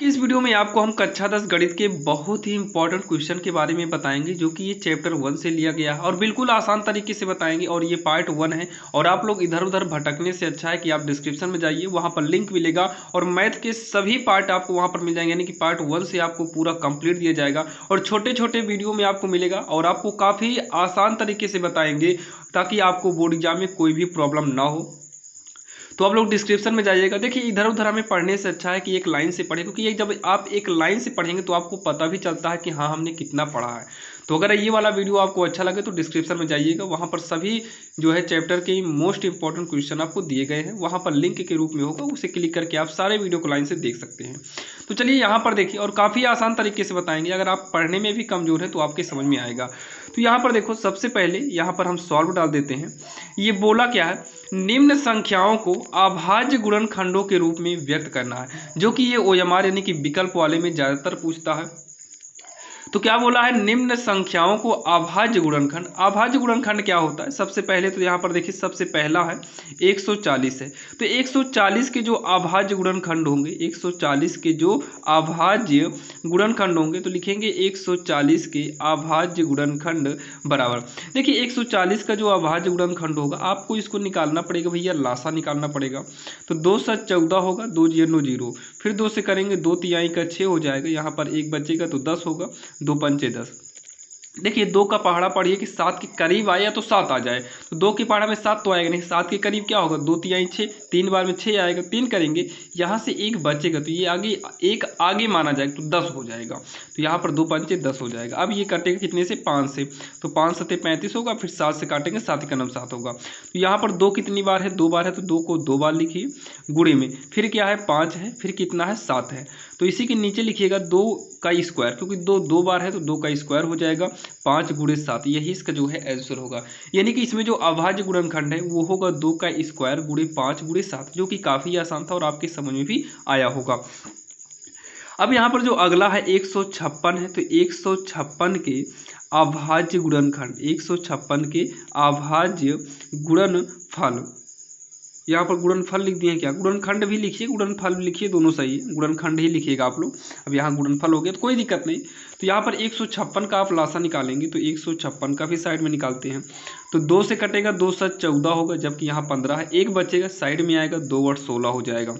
इस वीडियो में आपको हम कक्षा 10 गणित के बहुत ही इंपॉर्टेंट क्वेश्चन के बारे में बताएंगे जो कि ये चैप्टर 1 से लिया गया है और बिल्कुल आसान तरीके से बताएंगे। और ये पार्ट 1 है और आप लोग इधर उधर भटकने से अच्छा है कि आप डिस्क्रिप्शन में जाइए, वहां पर लिंक मिलेगा और मैथ के सभी पार्ट आपको वहां पर मिल जाएंगे। यानी कि पार्ट 1 से आपको पूरा कंप्लीट दिया जाएगा और छोटे छोटे वीडियो में आपको मिलेगा और आपको काफ़ी आसान तरीके से बताएंगे ताकि आपको बोर्ड एग्जाम में कोई भी प्रॉब्लम ना हो। तो आप लोग डिस्क्रिप्शन में जाइएगा। देखिए, इधर उधर हमें पढ़ने से अच्छा है कि एक लाइन से पढ़े, क्योंकि ये जब आप एक लाइन से पढ़ेंगे तो आपको पता भी चलता है कि हाँ हमने कितना पढ़ा है। तो अगर ये वाला वीडियो आपको अच्छा लगे तो डिस्क्रिप्शन में जाइएगा, वहाँ पर सभी जो है चैप्टर के मोस्ट इंपॉर्टेंट क्वेश्चन आपको दिए गए हैं, वहाँ पर लिंक के रूप में होगा, उसे क्लिक करके आप सारे वीडियो को लाइन से देख सकते हैं। तो चलिए यहाँ पर देखिए, और काफ़ी आसान तरीके से बताएंगे। अगर आप पढ़ने में भी कमज़ोर हैं तो आपके समझ में आएगा। तो यहाँ पर देखो, सबसे पहले यहाँ पर हम सॉल्व डाल देते हैं। ये बोला क्या है, निम्न संख्याओं को अभाज्य गुणनखंडों के रूप में व्यक्त करना है, जो कि ये ओएमआर यानी कि विकल्प वाले में ज़्यादातर पूछता है। तो क्या बोला है, निम्न संख्याओं को अभाज्य गुणनखंड। अभाज्य गुणनखंड क्या होता है, सबसे पहले तो यहाँ पर देखिए, सबसे पहला है 140 है। तो 140 के जो अभाज्य गुणनखंड होंगे, 140 के जो अभाज्य गुणनखंड होंगे, तो लिखेंगे 140 के अभाज्य गुणनखंड बराबर। देखिए 140 का जो अभाज्य गुणनखंड होगा, आपको इसको निकालना पड़ेगा भैया, लासा निकालना पड़ेगा। तो 2 7 14 होगा, 2 0 0, फिर 2 से करेंगे 2 तिहाई का 6 हो जाएगा, यहाँ पर एक बचेगा तो 10 होगा, 2 पंचे 10। देखिए 2 का पहाड़ा पढ़िए कि 7 के करीब आए या तो 7 आ जाए। तो 2 के पहाड़ा में 7 तो आएगा नहीं, 7 के करीब क्या होगा, 2 तिहाई 6, 3 बार में 6 आएगा, 3 करेंगे, यहाँ से एक बचेगा तो ये आगे एक आगे माना जाएगा तो 10 हो जाएगा। तो यहाँ पर 2 पंचे 10 हो जाएगा। अब ये कटेगा कितने से, 5 से, तो 5 सते 35 होगा, फिर 7 से काटेंगे, 7 का नाम 7 होगा। तो यहाँ पर 2 कितनी बार है, 2 बार है, तो 2 को 2 बार लिखिए गुणे में, फिर क्या है 5 है, फिर कितना है 7 है। तो इसी के नीचे लिखिएगा 2 का स्क्वायर, क्योंकि 2 बार है तो 2 का स्क्वायर हो जाएगा, 5 गुणे 7, यही इसका जो है आंसर होगा। यानी कि इसमें जो अभाज्य गुणनखंड है वो होगा 2 का स्क्वायर गुणे 5 गुणे 7, जो कि काफ़ी आसान था और आपके समझ में भी आया होगा। अब यहाँ पर जो अगला है 156 है, तो 156 के अभाज्य गुणनखंड, 156 के अभाज्य गुणनफल, यहाँ पर गुणनफल लिख दिए, क्या गुणनखंड भी लिखिए गुणनफल भी लिखिए, दोनों सही है, गुणनखंड ही लिखिएगा आप लोग। अब यहाँ गुणनफल हो गया तो कोई दिक्कत नहीं। तो यहाँ पर 156 का आप लासा निकालेंगे, तो 156 का भी साइड में निकालते हैं। तो 2 से कटेगा, 2 7 14 होगा, जबकि यहाँ 15 है, एक बचेगा साइड में आएगा, 2 8 16 हो जाएगा।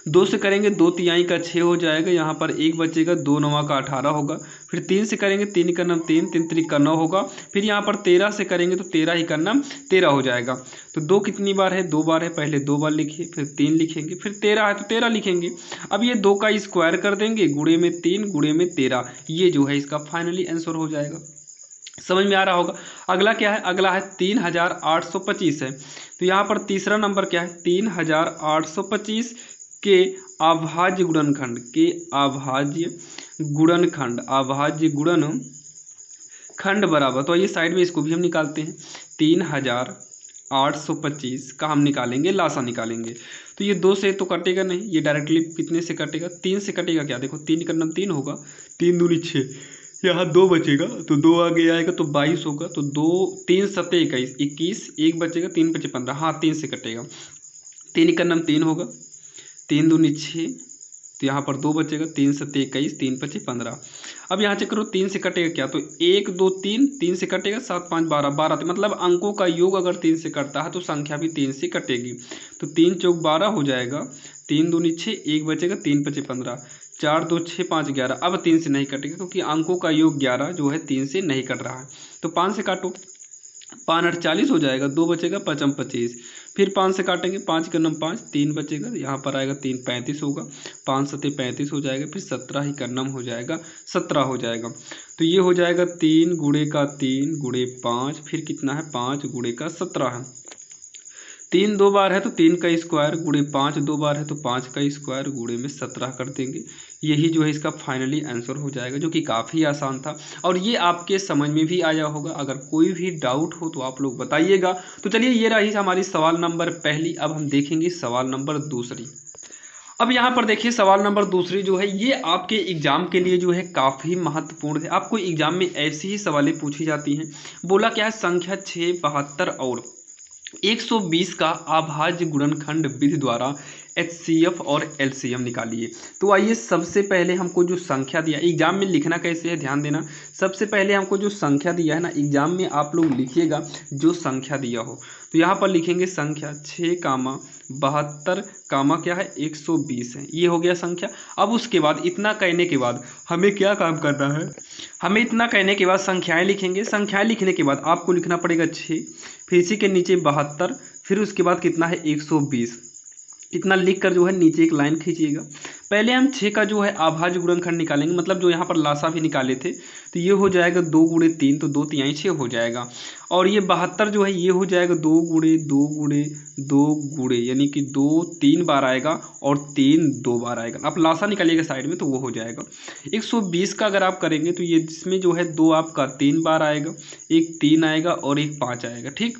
2 से करेंगे 2 तिहाई का 6 हो जाएगा, यहाँ पर एक बचेगा, 2 9 का 18 होगा, फिर 3 से करेंगे, 3 का नाम 3, 3 3 का 9 होगा, फिर यहाँ पर 13 से करेंगे तो 13 ही का नाम 13 हो जाएगा। तो 2 कितनी बार है, 2 बार है, पहले 2 बार लिखिए, फिर 3 लिखेंगे, फिर 13 है तो 13 लिखेंगे। अब ये 2 का स्क्वायर कर देंगे, गुणे में 3 गुणे में 13, ये जो है इसका फाइनली आंसर हो जाएगा। समझ में आ रहा होगा। अगला क्या है, अगला है 3825 है। तो यहाँ पर तीसरा नंबर क्या है, 3825 के अभाज्य गुणनखंड, के अभाज्य गुणनखंड, अभाज्य गुणनखंड बराबर। तो ये साइड में इसको भी हम निकालते हैं, 3825 का हम निकालेंगे, लासा निकालेंगे। तो ये 2 से तो कटेगा नहीं, ये डायरेक्टली कितने से कटेगा, 3 से कटेगा। क्या देखो, 3 का नाम 3 होगा, 3 दूनी 6, यहाँ 2 बचेगा तो 2 आगे आएगा तो 22 होगा, तो 2 3 सत्ते 21, 21 एक बचेगा, 3 5 15, हाँ 3 से कटेगा, 3 का नाम 3 होगा, 3 दूनी 6, तो यहाँ पर 2 बचेगा, 3 सत्ते 21, 3 5 15। अब यहाँ चेक करो, 3 से कटेगा क्या, तो 1 2 3, 3 से कटेगा, 7 5 12, 12, मतलब अंकों का योग अगर 3 से कटता है तो संख्या भी 3 से कटेगी। तो 3 चौक 12 हो जाएगा, 3 दूनी 6, एक बचेगा, 3 5 15, 4 2 6 5 11। अब 3 से नहीं कटेगा क्योंकि अंकों का योग 11 जो है 3 से नहीं कट रहा है। तो 5 से काटो, 5 8 40 हो जाएगा, 2 बचेगा, 5 25, फिर 5 से काटेंगे, 5 का नाम 5, 3 बचेगा, यहाँ पर आएगा 3 35 होगा, 5 सत्ते 35 हो जाएगा, फिर 17 ही का नाम हो जाएगा, 17 हो जाएगा। तो ये हो जाएगा 3 गुणे का 3 गुणे 5, फिर कितना है 5 गुणे का 17 है। 3 2 बार है तो 3 का स्क्वायर गुणे 5 2 बार है तो 5 का स्क्वायर गुणे में 17 कर देंगे। यही जो है इसका फाइनली आंसर हो जाएगा, जो कि काफ़ी आसान था और ये आपके समझ में भी आया होगा। अगर कोई भी डाउट हो तो आप लोग बताइएगा। तो चलिए, ये रही हमारी सवाल नंबर पहली। अब हम देखेंगे सवाल नंबर दूसरी। अब यहाँ पर देखिए, सवाल नंबर दूसरी जो है ये आपके एग्जाम के लिए जो है काफ़ी महत्वपूर्ण है। आपको एग्जाम में ऐसी ही सवालें पूछी जाती हैं। बोला क्या है, संख्या 6 72 और 120 का अभाज्य गुणनखंड विधि द्वारा HCF और LCM निकालिए। तो आइए सबसे पहले हमको जो संख्या दिया, एग्जाम में लिखना कैसे है ध्यान देना। सबसे पहले हमको जो संख्या दिया है ना, एग्जाम में आप लोग लिखिएगा जो संख्या दिया हो। तो यहाँ पर लिखेंगे संख्या 6, 72, क्या है 120 है, ये हो गया संख्या। अब उसके बाद इतना कहने के बाद हमें क्या काम करना है, हमें इतना कहने के बाद संख्याएं लिखेंगे। संख्याएं लिखने के बाद आपको लिखना पड़ेगा 6, फिर इसी के नीचे 72, फिर उसके बाद कितना है 120। इतना लिख कर जो है नीचे एक लाइन खींचिएगा। पहले हम 6 का जो है अभाज्य गुणनखंड निकालेंगे, मतलब जो यहाँ पर लासा भी निकाले थे, तो ये हो जाएगा 2 गुणे 3, तो 2 तिहाई 6 हो जाएगा। और ये 72 जो है ये हो जाएगा 2 गुणे 2 गुणे 2 गुणे, यानी कि 2 3 बार आएगा और 3 2 बार आएगा। आप लासा निकालिएगा साइड में तो वो हो जाएगा। 120 का अगर आप करेंगे तो ये इसमें जो है 2 आपका 3 बार आएगा, एक 3 आएगा और एक 5 आएगा। ठीक,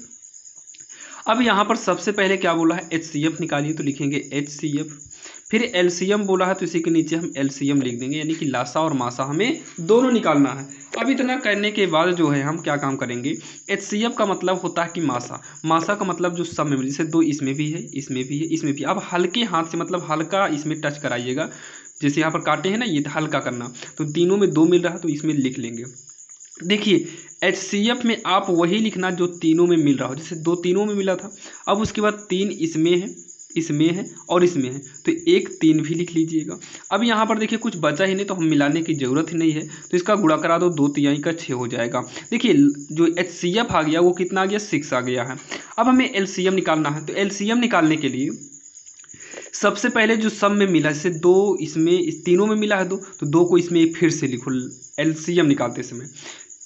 अब यहाँ पर सबसे पहले क्या बोला है HCF निकालिए, तो लिखेंगे HCF। फिर LCM बोला है तो इसी के नीचे हम LCM लिख देंगे, यानी कि लासा और मासा हमें दोनों निकालना है। अब इतना करने के बाद जो है हम क्या काम करेंगे, HCF का मतलब होता है कि मासा, मासा का मतलब जो सब में, जैसे 2 इसमें भी है, इसमें भी है, इसमें भी। अब हल्के हाथ से, मतलब हल्का इसमें टच कराइएगा, जैसे यहाँ पर काटे हैं ना, ये हल्का करना, तो तीनों में 2 मिल रहा है तो इसमें लिख लेंगे। देखिए HCF में आप वही लिखना जो तीनों में मिल रहा हो, जैसे 2 तीनों में मिला था। अब उसके बाद 3 इसमें है, इसमें है और इसमें है, तो 1 3 भी लिख लीजिएगा। अब यहाँ पर देखिए कुछ बचा ही नहीं, तो हम मिलाने की ज़रूरत ही नहीं है, तो इसका गुणा करा दो, 2 तिहाई का 6 हो जाएगा। देखिए जो HCF आ गया वो कितना आ गया, 6 आ गया है। अब हमें LCM निकालना है, तो LCM निकालने के लिए सबसे पहले जो सब में मिला, जैसे 2 इसमें, इस तीनों में मिला है 2, तो 2 को इसमें फिर से लिखो। LCM निकालते समय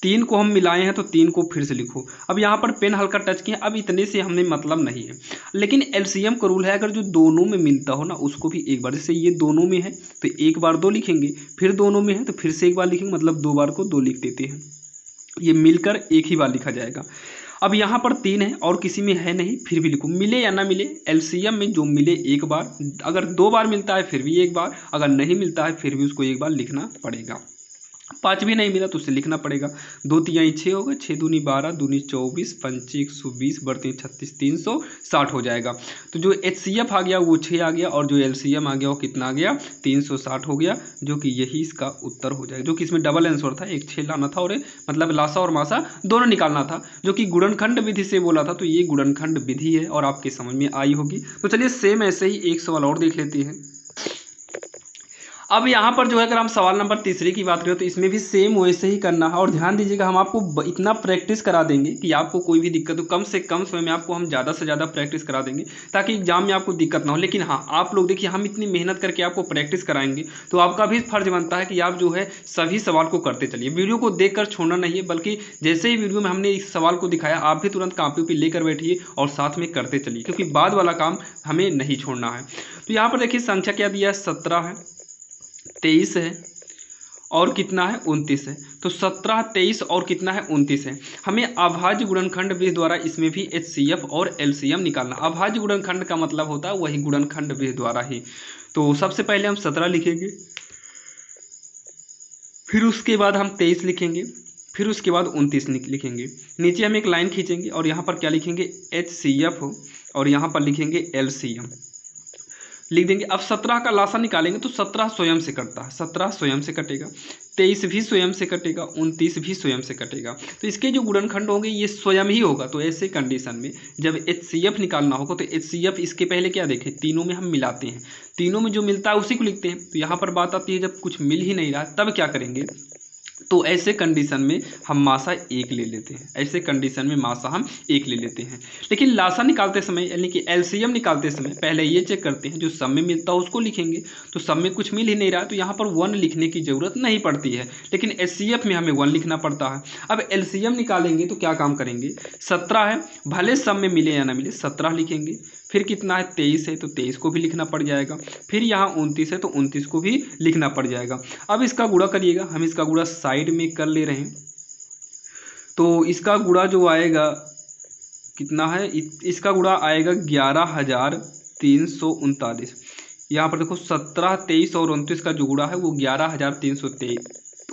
3 को हम मिलाए हैं तो 3 को फिर से लिखो। अब यहाँ पर पेन हल्का टच किया, अब इतने से हमें मतलब नहीं है, लेकिन LCM का रूल है अगर जो दोनों में मिलता हो ना उसको भी एक बार, जैसे ये दोनों में है तो एक बार 2 लिखेंगे, फिर दोनों में है तो फिर से एक बार लिखेंगे, मतलब 2 बार को 2 लिख देते हैं, ये मिलकर एक ही बार लिखा जाएगा। अब यहाँ पर 3 है और किसी में है नहीं, फिर भी लिखो, मिले या ना मिले। LCM में जो मिले एक बार, अगर 2 बार मिलता है फिर भी एक बार, अगर नहीं मिलता है फिर भी उसको एक बार लिखना पड़ेगा। 5 भी नहीं मिला तो उसे लिखना पड़ेगा। 2 तिहाई 6 होगा, 6 दूनी 12, दूनी 24, 5 120, बढ़ती 36, 360 हो जाएगा। तो जो HCF आ गया वो 6 आ गया, और जो LCM आ गया वो कितना आ गया, 360 हो गया, जो कि यही इसका उत्तर हो जाएगा। जो कि इसमें डबल आंसर था, एक 6 लाना था और मतलब लासा और मासा दोनों निकालना था, जो कि गुणनखंड विधि से बोला था, तो ये गुणनखंड विधि है और आपके समझ में आई होगी। तो चलिए सेम ऐसे ही एक सवाल और देख लेते हैं। अब यहाँ पर जो है अगर हम सवाल नंबर 3 की बात करें तो इसमें भी सेम वैसे ही करना है, और ध्यान दीजिएगा हम आपको इतना प्रैक्टिस करा देंगे कि आपको कोई भी दिक्कत हो, कम से कम समय में आपको हम ज़्यादा से ज़्यादा प्रैक्टिस करा देंगे ताकि एग्जाम में आपको दिक्कत ना हो। लेकिन हाँ, आप लोग देखिए हम इतनी मेहनत करके आपको प्रैक्टिस कराएंगे तो आपका भी फर्ज बनता है कि आप जो है सभी सवाल को करते चलिए, वीडियो को देख कर छोड़ना नहीं है, बल्कि जैसे ही वीडियो में हमने इस सवाल को दिखाया आप भी तुरंत कॉपी पे लेकर बैठिए और साथ में करते चलिए, क्योंकि बाद वाला काम हमें नहीं छोड़ना है। तो यहाँ पर देखिए संख्या क्या दिया है, 17 है, 23 है और कितना है 29 है। तो 17, 23 और कितना है 29 है। हमें अभाज्य गुणनखंड विधि द्वारा इसमें भी HCF और LCM निकालना। अभाज्य गुणनखंड का मतलब होता है वही गुणनखंड विधि द्वारा ही। तो सबसे पहले हम 17 लिखेंगे, फिर उसके बाद हम 23 लिखेंगे, फिर उसके बाद 29 लिखेंगे। नीचे हम एक लाइन खींचेंगे और यहाँ पर क्या लिखेंगे, HCF और यहाँ पर लिखेंगे LCM लिख देंगे। अब 17 का लासा निकालेंगे तो 17 स्वयं से कटता है, 17 स्वयं से कटेगा, 23 भी स्वयं से कटेगा, 29 भी स्वयं से कटेगा। तो इसके जो गुणनखंड होंगे ये स्वयं ही होगा। तो ऐसे कंडीशन में जब HCF निकालना होगा तो HCF इसके पहले क्या देखें, तीनों में हम मिलाते हैं, तीनों में जो मिलता है उसी को लिखते हैं। तो यहाँ पर बात आती है जब कुछ मिल ही नहीं रहा तब क्या करेंगे, तो ऐसे कंडीशन में हम मासा 1 ले लेते हैं, ऐसे कंडीशन में मासा हम 1 ले लेते हैं। लेकिन लासा निकालते समय यानी कि LCM निकालते समय पहले ये चेक करते हैं जो सब में मिलता है उसको लिखेंगे। तो सब में कुछ मिल ही नहीं रहा तो यहाँ पर 1 लिखने की ज़रूरत नहीं पड़ती है, लेकिन HCF में हमें 1 लिखना पड़ता है। अब LCM निकालेंगे तो क्या काम करेंगे, 17 है, भले सब में मिले या ना मिले 17 लिखेंगे, फिर कितना है 23 है तो 23 को भी लिखना पड़ जाएगा, फिर यहाँ 29 है तो 29 को भी लिखना पड़ जाएगा। अब इसका गुणा करिएगा, हम इसका गुणा साइड में कर ले रहे हैं। तो इसका गुणा जो आएगा कितना है, इसका गुणा आएगा 11,339। यहाँ पर देखो 17, 23 और 29 का जो गुणा है वो 11,323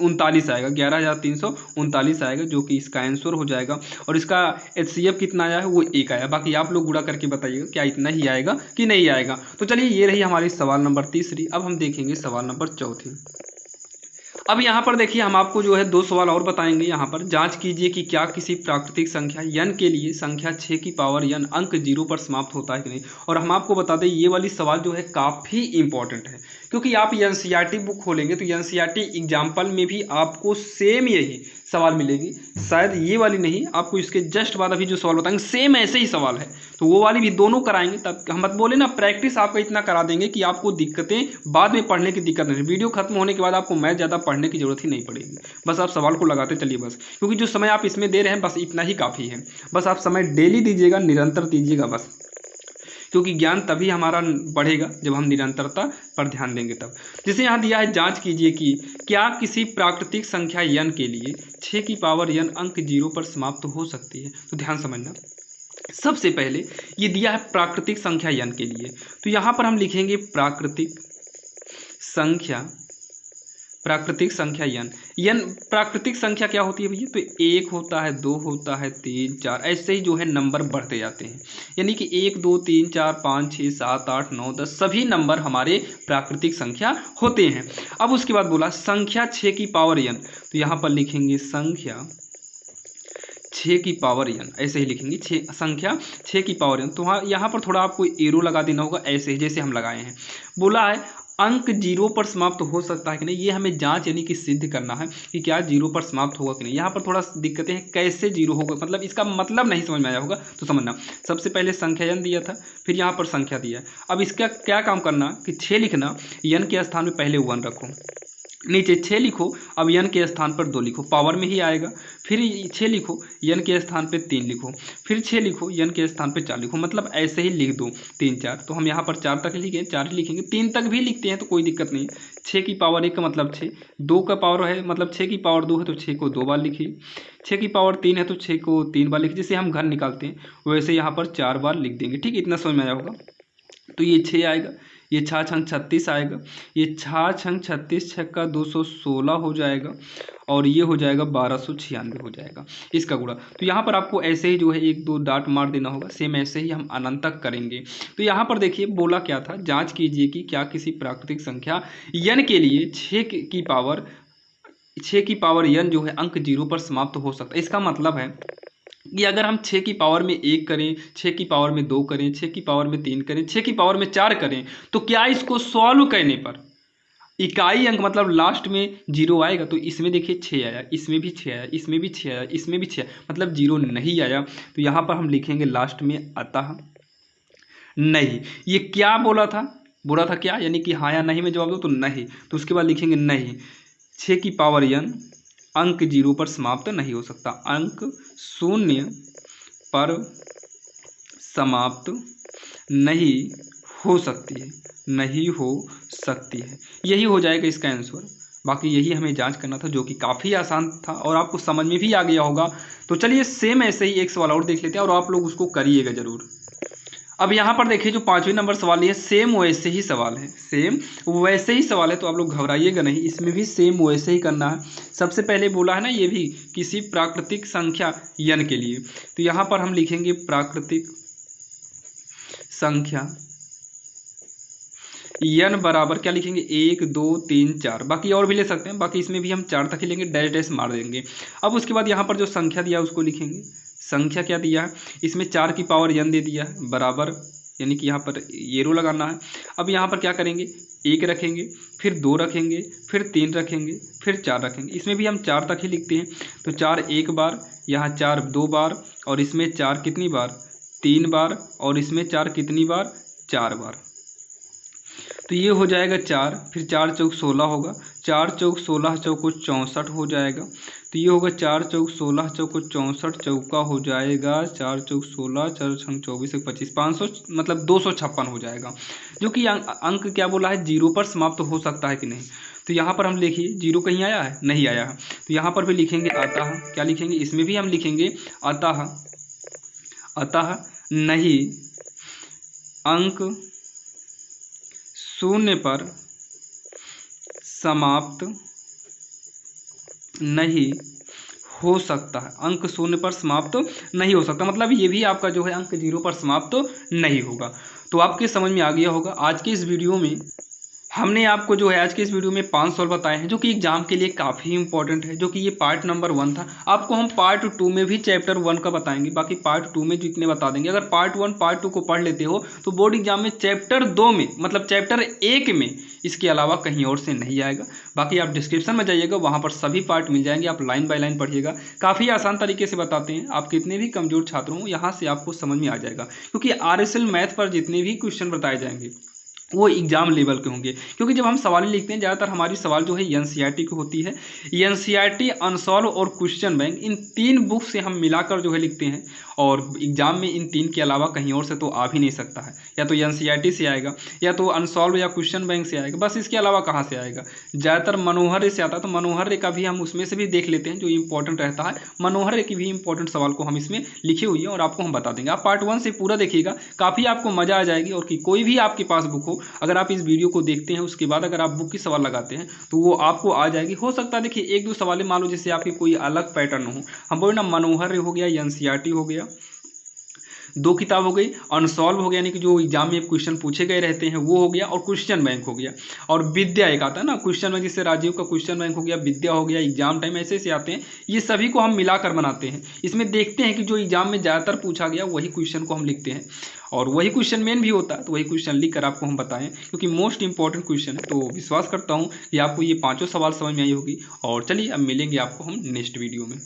39 आएगा, 11,339 आएगा, जो कि इसका आंसर हो जाएगा। और इसका HCF कितना आया है, वो 1 आया। बाकी आप लोग गुणा करके बताइएगा क्या इतना ही आएगा कि नहीं आएगा। तो चलिए ये रही हमारी सवाल नंबर तीसरी। अब हम देखेंगे सवाल नंबर चौथी। अब यहाँ पर देखिए हम आपको जो है 2 सवाल और बताएंगे। यहाँ पर जांच कीजिए कि क्या किसी प्राकृतिक संख्या n के लिए संख्या 6 की पावर n अंक 0 पर समाप्त होता है कि नहीं। और हम आपको बता दें ये वाली सवाल जो है काफ़ी इंपॉर्टेंट है, क्योंकि आप NCERT बुक खोलेंगे तो NCERT एग्जाम्पल में भी आपको सेम यही सवाल मिलेगी, शायद ये वाली नहीं, आपको इसके जस्ट बाद अभी जो सवाल बताएंगे सेम ऐसे ही सवाल है, तो वो वाली भी दोनों कराएंगे। तब हम मत बोले ना, प्रैक्टिस आपका इतना करा देंगे कि आपको दिक्कतें बाद में पढ़ने की दिक्कत नहीं। वीडियो खत्म होने के बाद आपको मैथ ज़्यादा पढ़ने की जरूरत ही नहीं पड़ेगी, बस आप सवाल को लगाते चलिए बस, क्योंकि जो समय आप इसमें दे रहे हैं बस इतना ही काफ़ी है। बस आप समय डेली दीजिएगा, निरंतर दीजिएगा बस, क्योंकि ज्ञान तभी हमारा बढ़ेगा जब हम निरंतरता पर ध्यान देंगे तब। जैसे यहाँ दिया है, जांच कीजिए कि क्या किसी प्राकृतिक संख्या n के लिए 6 की पावर n अंक 0 पर समाप्त हो सकती है। तो ध्यान समझना, सबसे पहले ये दिया है प्राकृतिक संख्या n के लिए, तो यहाँ पर हम लिखेंगे प्राकृतिक संख्या n प्राकृतिक संख्या क्या होती है भैया, तो 1 होता है, 2 होता है, 3, 4, ऐसे ही जो है नंबर बढ़ते जाते हैं। यानी कि 1, 2, 3, 4, 5, 6, 7, 8, 9, 10 सभी नंबर हमारे प्राकृतिक संख्या होते हैं। अब उसके बाद बोला संख्या 6 की पावर n, तो यहाँ पर लिखेंगे संख्या 6 की पावर n, ऐसे ही लिखेंगे संख्या 6 की पावर n। तो हाँ यहाँ पर थोड़ा आपको एरो लगा देना होगा, ऐसे ही जैसे हम लगाए हैं। बोला है अंक 0 पर समाप्त हो सकता है कि नहीं, ये हमें जांच यानी कि सिद्ध करना है कि क्या 0 पर समाप्त होगा कि नहीं। यहाँ पर थोड़ा दिक्कतें हैं, कैसे 0 होगा, मतलब इसका मतलब नहीं समझ में आया होगा तो समझना। सबसे पहले संख्या n दिया था, फिर यहाँ पर संख्या दिया है। अब इसका क्या काम करना कि 6 लिखना, n के स्थान में पहले 1 रखो, नीचे 6 लिखो, अब n के स्थान पर 2 लिखो, पावर में ही आएगा। फिर 6 लिखो, n के स्थान पे 3 लिखो, फिर 6 लिखो, n के स्थान पे 4 लिखो, मतलब ऐसे ही लिख दो 3, 4। तो हम यहाँ पर 4 तक लिखेंगे, 4 ही लिखेंगे, 3 तक भी लिखते हैं तो कोई दिक्कत नहीं। 6 की पावर 1 का मतलब 6, 2 का पावर है मतलब 6 की पावर 2 है तो 6 को 2 बार लिखिए, 6 की पावर 3 है तो 6 को 3 बार लिखिए। जैसे हम घर निकालते हैं वैसे यहाँ पर 4 बार लिख देंगे, ठीक है, इतना समझ में आया होगा। तो ये 6 आएगा, ये 6 छंग 36 आएगा, ये 6 छंग 36, 6 का 216 हो जाएगा, और ये हो जाएगा 1296 हो जाएगा इसका गुणा। तो यहाँ पर आपको ऐसे ही जो है 1 2 डाट मार देना होगा, सेम ऐसे ही हम अनंत तक करेंगे। तो यहाँ पर देखिए बोला क्या था, जांच कीजिए कि क्या किसी प्राकृतिक संख्या n के लिए 6 की पावर n जो है अंक 0 पर समाप्त हो सकता है। इसका मतलब है कि अगर हम 6 की पावर में 1 करें, 6 की पावर में 2 करें, 6 की पावर में 3 करें, 6 की पावर में 4 करें, तो क्या इसको सॉल्व करने पर इकाई अंक मतलब लास्ट में 0 आएगा। तो इसमें देखिए 6 आया, इसमें भी 6 आया, इसमें भी 6 आया, इसमें भी 6 आया, मतलब 0 नहीं आया। तो यहाँ पर हम लिखेंगे लास्ट में अतः नहीं। ये क्या बोला था क्या, यानी कि हाँ या नहीं में जवाब दो तो नहीं, तो उसके बाद लिखेंगे नहीं, 6 की पावर n अंक 0 पर समाप्त नहीं हो सकता, अंक 0 पर समाप्त नहीं हो सकती है, नहीं हो सकती है। यही हो जाएगा इसका आंसर। बाकी यही हमें जांच करना था, जो कि काफ़ी आसान था और आपको समझ में भी आ गया होगा। तो चलिए सेम ऐसे ही एक सवाल और देख लेते हैं और आप लोग उसको करिएगा ज़रूर। अब यहाँ पर देखिए जो 5वें नंबर सवाल है, सेम वैसे ही सवाल है, सेम वैसे ही सवाल है, तो आप लोग घबराइएगा नहीं, इसमें भी सेम वैसे ही करना है। सबसे पहले बोला है ना ये भी किसी प्राकृतिक संख्या n के लिए, तो यहाँ पर हम लिखेंगे प्राकृतिक संख्या n बराबर क्या लिखेंगे 1 2 3 4, बाकी और भी ले सकते हैं, बाकी इसमें भी हम 4 तक ही लेंगे, डैश डैश मार देंगे। अब उसके बाद यहाँ पर जो संख्या दिया है उसको लिखेंगे, संख्या क्या दिया है, इसमें 4 की पावर n दे दिया है बराबर, यानी कि यहाँ पर एरो लगाना है। अब यहाँ पर क्या करेंगे, 1 रखेंगे, फिर 2 रखेंगे, फिर 3 रखेंगे, फिर 4 रखेंगे, इसमें भी हम 4 तक ही लिखते हैं। तो 4 1 बार, यहाँ 4 2 बार, और इसमें 4 कितनी बार 3 बार, और इसमें 4 कितनी बार 4 बार। तो ये हो जाएगा 4, फिर 4 चौक 16 होगा, 4 चौक 16 चौको 64 हो जाएगा। तो ये होगा 4 चौक 16 चौको 64 चौका हो जाएगा, 4 चौक 16, 4 छंग 24 25, 500 मतलब 256 हो जाएगा। जो कि अंक क्या बोला है 0 पर समाप्त हो सकता है कि नहीं। तो यहाँ पर हम लिखिए 0 कहीं आया है, नहीं आया है, तो यहाँ पर भी लिखेंगे अतः, क्या लिखेंगे, इसमें भी हम लिखेंगे अतः नहीं अंक 0 पर समाप्त नहीं हो सकता है, अंक शून्य पर समाप्त तो नहीं हो सकता, मतलब ये भी आपका जो है अंक 0 पर समाप्त तो नहीं होगा। तो आपके समझ में आ गया होगा। आज के इस वीडियो में हमने आपको जो है आज के इस वीडियो में 5 सवाल बताए हैं जो कि एग्जाम के लिए काफ़ी इंपॉर्टेंट है, जो कि ये पार्ट नंबर 1 था। आपको हम पार्ट 2 में भी चैप्टर 1 का बताएंगे, बाकी पार्ट 2 में जितने बता देंगे। अगर पार्ट 1 पार्ट 2 को पढ़ लेते हो तो बोर्ड एग्जाम में चैप्टर 2 में, मतलब चैप्टर 1 में इसके अलावा कहीं और से नहीं आएगा। बाकी आप डिस्क्रिप्शन में जाइएगा, वहाँ पर सभी पार्ट मिल जाएंगे, आप लाइन बाय लाइन पढ़िएगा। काफ़ी आसान तरीके से बताते हैं, आप कितने भी कमजोर छात्र हो यहाँ से आपको समझ में आ जाएगा। क्योंकि RSL मैथ पर जितने भी क्वेश्चन बताए जाएंगे वो एग्जाम लेवल के होंगे। क्योंकि जब हम सवाल लिखते हैं, ज़्यादातर हमारी सवाल जो है NCERT की होती है। NCERT, अनसॉल्व और क्वेश्चन बैंक, इन 3 बुक से हम मिलाकर जो है लिखते हैं। और एग्जाम में इन 3 के अलावा कहीं और से तो आ भी नहीं सकता है, या तो NCERT से आएगा, या तो अनसॉल्व या क्वेश्चन बैंक से आएगा, बस इसके अलावा कहाँ से आएगा। ज़्यादातर मनोहर से आता है, तो मनोहर का भी हम उसमें से भी देख लेते हैं जो इंपॉर्टेंट रहता है। मनोहर की भी इंपॉर्टेंट सवाल को हम इसमें लिखे हुई है और आपको हम बता देंगे। आप पार्ट 1 से पूरा देखिएगा, काफ़ी आपको मज़ा आ जाएगी। और कि कोई भी आपके पास बुक हो, अगर आप इस वीडियो को देखते हैं उसके बाद अगर आप बुक की सवाल लगाते हैं तो वो आपको आ जाएगी। हो सकता है देखिए 1-2 सवाल मान लो जैसे आपकी कोई अलग पैटर्न हो, हम बोले ना मनोहर हो गया, NCERT हो गया, 2 किताब हो गई, अनसॉल्व हो गया यानी कि जो एग्जाम में क्वेश्चन पूछे गए रहते हैं वो हो गया, और क्वेश्चन बैंक हो गया, और विद्या एक आता है ना क्वेश्चन बैंक, जिससे राजीव का क्वेश्चन बैंक हो गया, विद्या हो गया, एग्जाम टाइम ऐसे ऐसे आते हैं। ये सभी को हम मिलाकर बनाते हैं। इसमें देखते हैं कि जो एग्जाम में ज़्यादातर पूछा गया वही क्वेश्चन को हम लिखते हैं, और वही क्वेश्चन मेन भी होता है, तो वही क्वेश्चन लिख कर आपको हम बताएं, क्योंकि मोस्ट इंपॉर्टेंट क्वेश्चन है। तो विश्वास करता हूँ कि आपको ये 5 सवाल समझ में आई होगी। और चलिए अब मिलेंगे आपको हम नेक्स्ट वीडियो में।